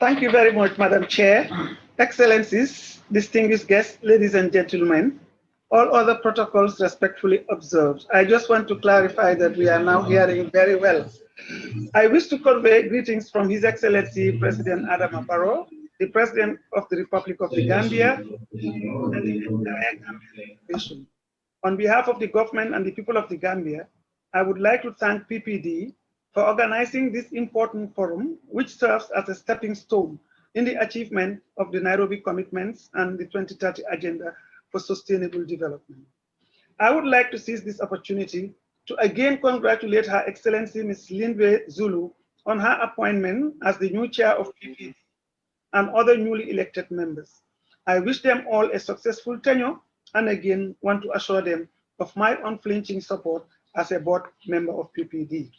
Thank you very much, Madam Chair. Excellencies, distinguished guests, ladies and gentlemen, all other protocols respectfully observed. I just want to clarify that we are now hearing very well. I wish to convey greetings from His Excellency President Adama Barrow, the President of the Republic of the Gambia, and the entire Gambian nation. On behalf of the government and the people of the Gambia, I would like to thank PPD for organizing this important forum, which serves as a stepping stone in the achievement of the Nairobi Commitments and the 2030 Agenda for Sustainable Development. I would like to seize this opportunity to again congratulate Her Excellency Ms. Lindwe Zulu on her appointment as the new chair of PPD and other newly elected members. I wish them all a successful tenure and again want to assure them of my unflinching support as a board member of PPD.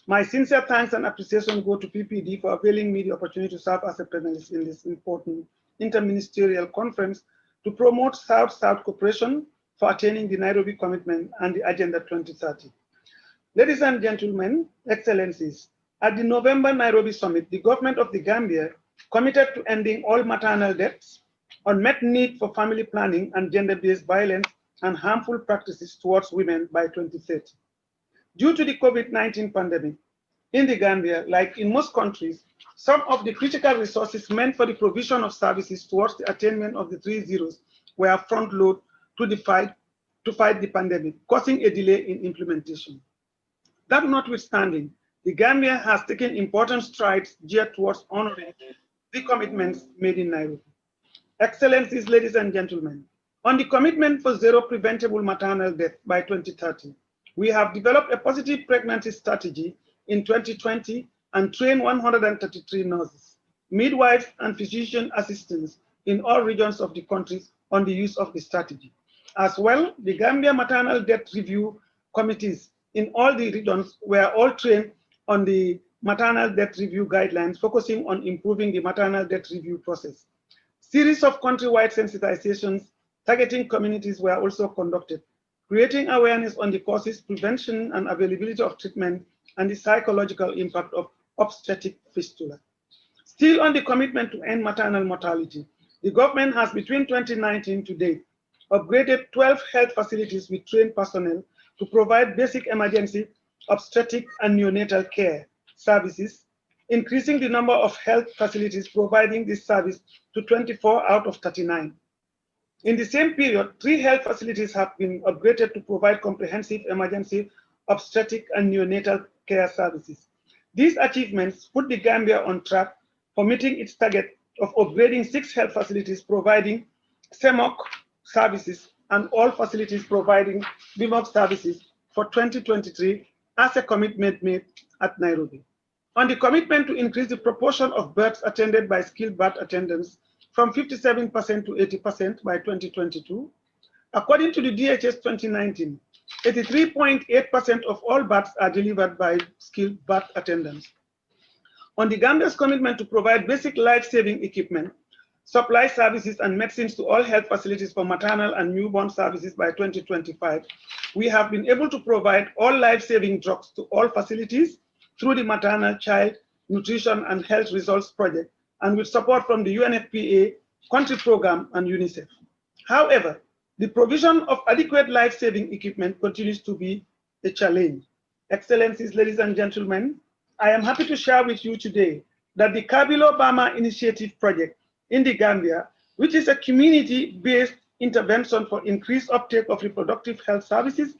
My sincere thanks and appreciation go to PPD for availing me the opportunity to serve as a panelist in this important inter-ministerial conference to promote South-South cooperation for attaining the Nairobi Commitment and the Agenda 2030. Ladies and gentlemen, excellencies, at the November Nairobi Summit, the government of the Gambia committed to ending all maternal deaths, unmet need for family planning and gender-based violence and harmful practices towards women by 2030. Due to the COVID-19 pandemic, in the Gambia, like in most countries, some of the critical resources meant for the provision of services towards the attainment of the 3 zeros were front-loaded to fight the pandemic, causing a delay in implementation. That notwithstanding, the Gambia has taken important strides geared towards honoring the commitments made in Nairobi. Excellencies, ladies and gentlemen, on the commitment for zero preventable maternal death by 2030, we have developed a positive pregnancy strategy in 2020 and trained 133 nurses, midwives, and physician assistants in all regions of the country on the use of the strategy. As well, the Gambia Maternal Death Review Committees in all the regions were all trained on the maternal death review guidelines, focusing on improving the maternal death review process. Series of countrywide sensitizations targeting communities were also conducted, creating awareness on the causes, prevention, and availability of treatment, and the psychological impact of obstetric fistula. Still on the commitment to end maternal mortality, the government has, between 2019 to date, upgraded 12 health facilities with trained personnel to provide basic emergency, obstetric, and neonatal care services, increasing the number of health facilities providing this service to 24 out of 39. In the same period, 3 health facilities have been upgraded to provide comprehensive emergency, obstetric, and neonatal care services. These achievements put the Gambia on track for meeting its target of upgrading 6 health facilities providing CEMOC services and all facilities providing BMOC services for 2023 as a commitment made at Nairobi. On the commitment to increase the proportion of births attended by skilled birth attendants from 57% to 80% by 2022, according to the DHS 2019, 83.8% of all births are delivered by skilled birth attendants. On the Gambia's commitment to provide basic life-saving equipment, supply services, and medicines to all health facilities for maternal and newborn services by 2025, we have been able to provide all life-saving drugs to all facilities through the Maternal Child Nutrition and Health Results Project and with support from the UNFPA, Country Program, and UNICEF. However, the provision of adequate life-saving equipment continues to be a challenge. Excellencies, ladies and gentlemen, I am happy to share with you today that the Kabilo Bama Initiative Project in the Gambia, which is a community-based intervention for increased uptake of reproductive health services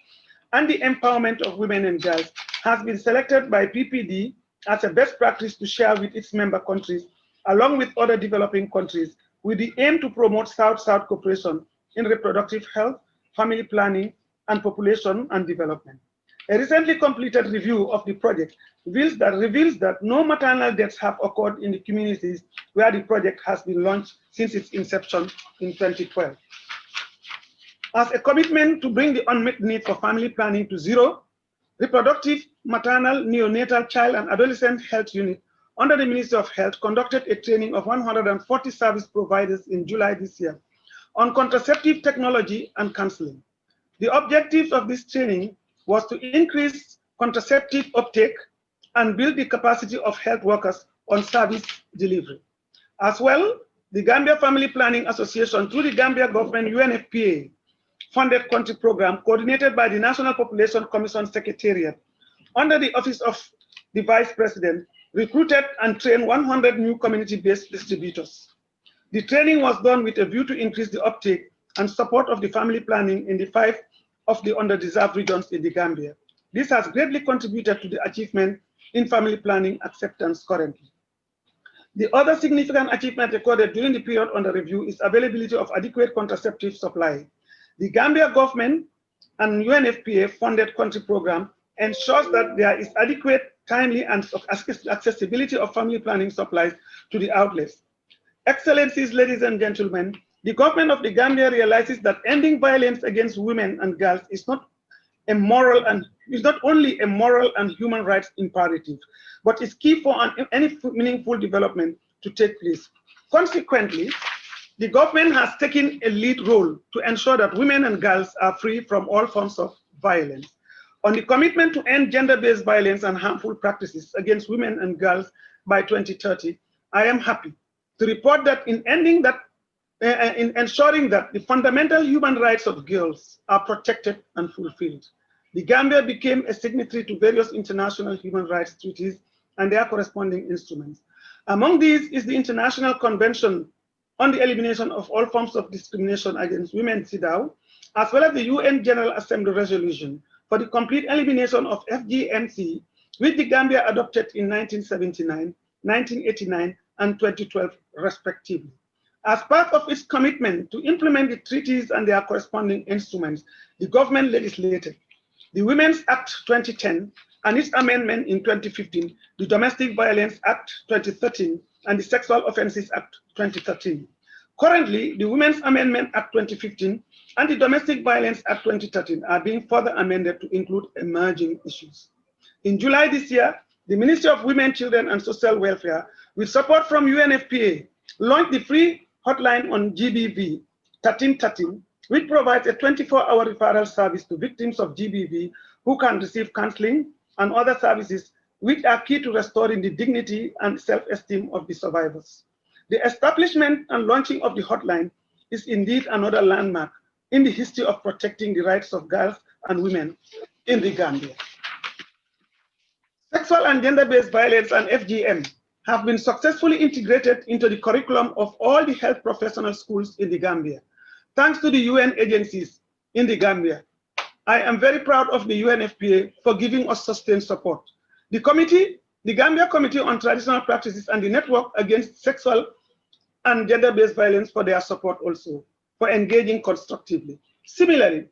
and the empowerment of women and girls, has been selected by PPD as a best practice to share with its member countries, along with other developing countries, with the aim to promote South-South cooperation in reproductive health, family planning, and population and development. A recently completed review of the project reveals that no maternal deaths have occurred in the communities where the project has been launched since its inception in 2012. As a commitment to bring the unmet need for family planning to zero, Reproductive, Maternal, Neonatal, Child, and Adolescent Health Unit under the Ministry of Health conducted a training of 140 service providers in July this year on contraceptive technology and counseling. The objective of this training was to increase contraceptive uptake and build the capacity of health workers on service delivery. As well, the Gambia Family Planning Association through the Gambia government UNFPA funded country program coordinated by the National Population Commission Secretariat under the Office of the Vice President recruited and trained 100 new community-based distributors. The training was done with a view to increase the uptake and support of the family planning in the 5 of the underdeserved regions in the Gambia. This has greatly contributed to the achievement in family planning acceptance currently. The other significant achievement recorded during the period under review is availability of adequate contraceptive supply. The Gambia government and UNFPA funded country program ensures that there is adequate, timely, and accessibility of family planning supplies to the outlets. Excellencies, ladies and gentlemen, the government of the Gambia realizes that ending violence against women and girls is not only a moral and human rights imperative, but is key for any meaningful development to take place. Consequently, the government has taken a lead role to ensure that women and girls are free from all forms of violence. On the commitment to end gender-based violence and harmful practices against women and girls by 2030, I am happy to report that in ensuring that the fundamental human rights of girls are protected and fulfilled. The Gambia became a signatory to various international human rights treaties and their corresponding instruments. Among these is the International Convention on the Elimination of All Forms of Discrimination Against Women, CEDAW, as well as the UN General Assembly resolution for the complete elimination of FGMC, which the Gambia adopted in 1979, 1989, and 2012, respectively. As part of its commitment to implement the treaties and their corresponding instruments, the government legislated the Women's Act 2010 and its amendment in 2015, the Domestic Violence Act 2013, and the Sexual Offences Act 2013. Currently, the Women's Amendment Act 2015 and the Domestic Violence Act 2013 are being further amended to include emerging issues. In July this year, the Ministry of Women, Children and Social Welfare, with support from UNFPA, launched the free hotline on GBV 1313, which provides a 24-hour referral service to victims of GBV who can receive counseling and other services which are key to restoring the dignity and self-esteem of the survivors. The establishment and launching of the hotline is indeed another landmark in the history of protecting the rights of girls and women in the Gambia. Sexual and gender-based violence and FGM have been successfully integrated into the curriculum of all the health professional schools in the Gambia, thanks to the UN agencies in the Gambia. I am very proud of the UNFPA for giving us sustained support. The Gambia Committee on Traditional Practices and the Network Against Sexual and Gender-Based Violence for their support also, for engaging constructively. Similarly,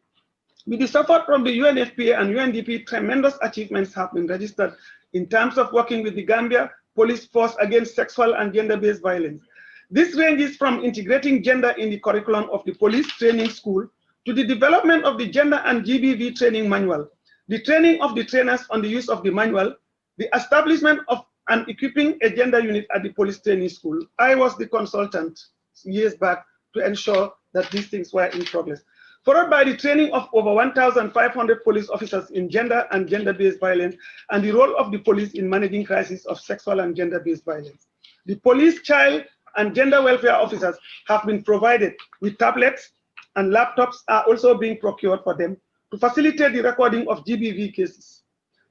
with the support from the UNFPA and UNDP, tremendous achievements have been registered in terms of working with the Gambia Police Force against sexual and gender-based violence. This ranges from integrating gender in the curriculum of the police training school to the development of the gender and GBV training manual, the training of the trainers on the use of the manual, the establishment of and equipping a gender unit at the police training school. I was the consultant years back to ensure that these things were in progress. Followed by the training of over 1,500 police officers in gender and gender-based violence and the role of the police in managing crises of sexual and gender-based violence. The police, child, and gender welfare officers have been provided with tablets, and laptops are also being procured for them to facilitate the recording of GBV cases.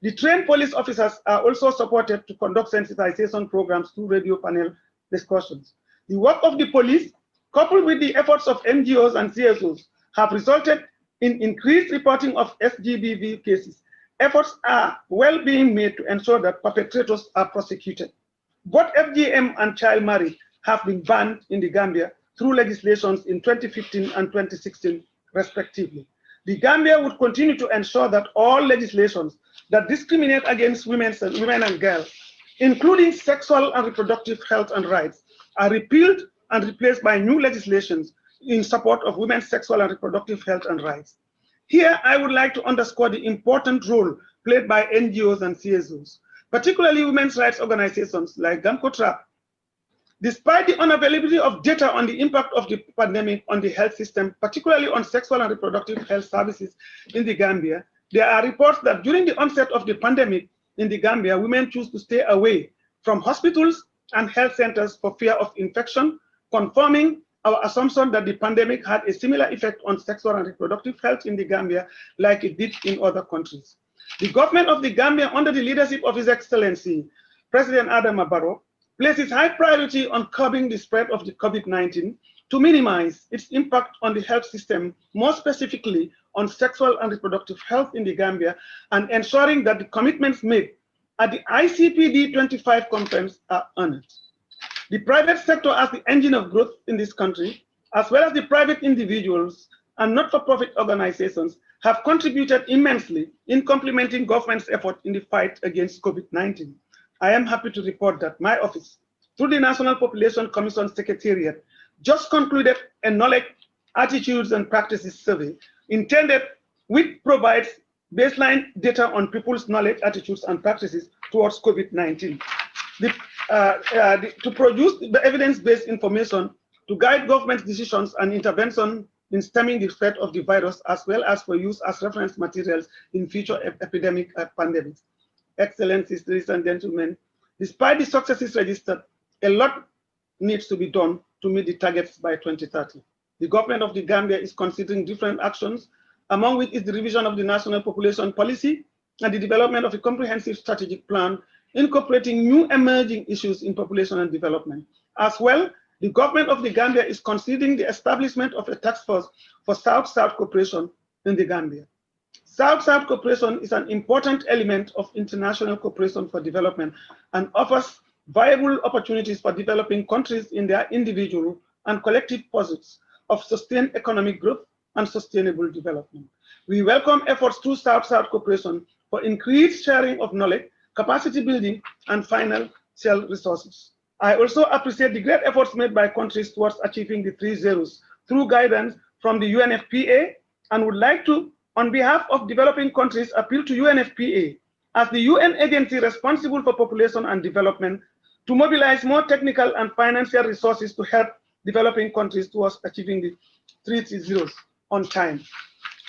The trained police officers are also supported to conduct sensitization programs through radio panel discussions. The work of the police, coupled with the efforts of NGOs and CSOs, have resulted in increased reporting of SGBV cases. Efforts are well being made to ensure that perpetrators are prosecuted. Both FGM and child marriage have been banned in the Gambia through legislations in 2015 and 2016, respectively. The Gambia would continue to ensure that all legislations that discriminate against women and girls, including sexual and reproductive health and rights, are repealed and replaced by new legislations in support of women's sexual and reproductive health and rights. Here, I would like to underscore the important role played by NGOs and CSOs, particularly women's rights organizations like GAMCOTRAP. Despite the unavailability of data on the impact of the pandemic on the health system, particularly on sexual and reproductive health services in the Gambia, there are reports that during the onset of the pandemic in the Gambia, women choose to stay away from hospitals and health centers for fear of infection, confirming our assumption that the pandemic had a similar effect on sexual and reproductive health in the Gambia like it did in other countries. The government of the Gambia, under the leadership of His Excellency, President Adama Barrow, places high priority on curbing the spread of the COVID-19 to minimize its impact on the health system, more specifically on sexual and reproductive health in the Gambia, and ensuring that the commitments made at the ICPD 25 conference are honored. The private sector as the engine of growth in this country, as well as the private individuals and not-for-profit organizations, have contributed immensely in complementing government's effort in the fight against COVID-19. I am happy to report that my office, through the National Population Commission Secretariat, just concluded a knowledge, attitudes, and practices survey intended, which provides baseline data on people's knowledge, attitudes, and practices towards COVID-19. To produce the evidence-based information to guide government decisions and intervention in stemming the spread of the virus, as well as for use as reference materials in future epidemic pandemics. Excellencies, ladies and gentlemen, despite the successes registered, a lot needs to be done to meet the targets by 2030. The government of the Gambia is considering different actions, among which is the revision of the national population policy and the development of a comprehensive strategic plan incorporating new emerging issues in population and development. As well, the government of the Gambia is considering the establishment of a task force for South-South cooperation in the Gambia. South-South cooperation is an important element of international cooperation for development and offers viable opportunities for developing countries in their individual and collective pursuits of sustained economic growth and sustainable development. We welcome efforts through South-South cooperation for increased sharing of knowledge, capacity building, and financial resources. I also appreciate the great efforts made by countries towards achieving the 3 zeros through guidance from the UNFPA, and would like to, on behalf of developing countries, appeal to UNFPA as the UN agency responsible for population and development to mobilize more technical and financial resources to help developing countries towards achieving the 3 zeros on time.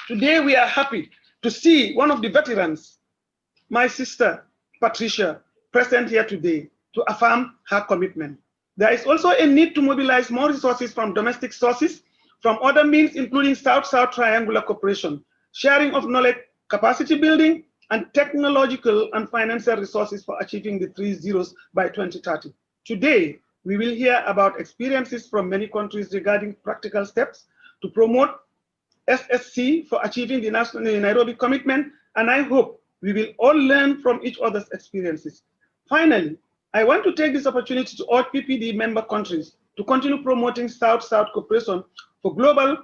Today, we are happy to see one of the veterans, my sister, Patricia, present here today to affirm her commitment. There is also a need to mobilize more resources from domestic sources, from other means, including South-South triangular cooperation, sharing of knowledge, capacity building, and technological and financial resources for achieving the 3 zeros by 2030. Today, we will hear about experiences from many countries regarding practical steps to promote SSC for achieving the Nairobi Commitment, and I hope we will all learn from each other's experiences. Finally, I want to take this opportunity to urge PPD member countries to continue promoting South-South cooperation for global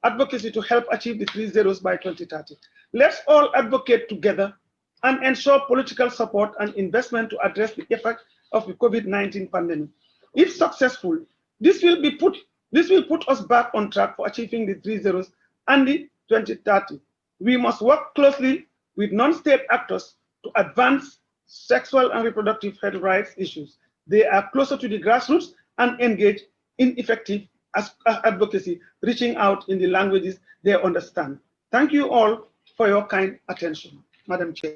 advocacy to help achieve the 3 zeros by 2030. Let's all advocate together and ensure political support and investment to address the effect of the COVID-19 pandemic. If successful, this will put us back on track for achieving the 3 zeros and the 2030. We must work closely with non-state actors to advance sexual and reproductive health rights issues. They are closer to the grassroots and engage in effective advocacy, reaching out in the languages they understand. Thank you all for your kind attention. Madam Chair.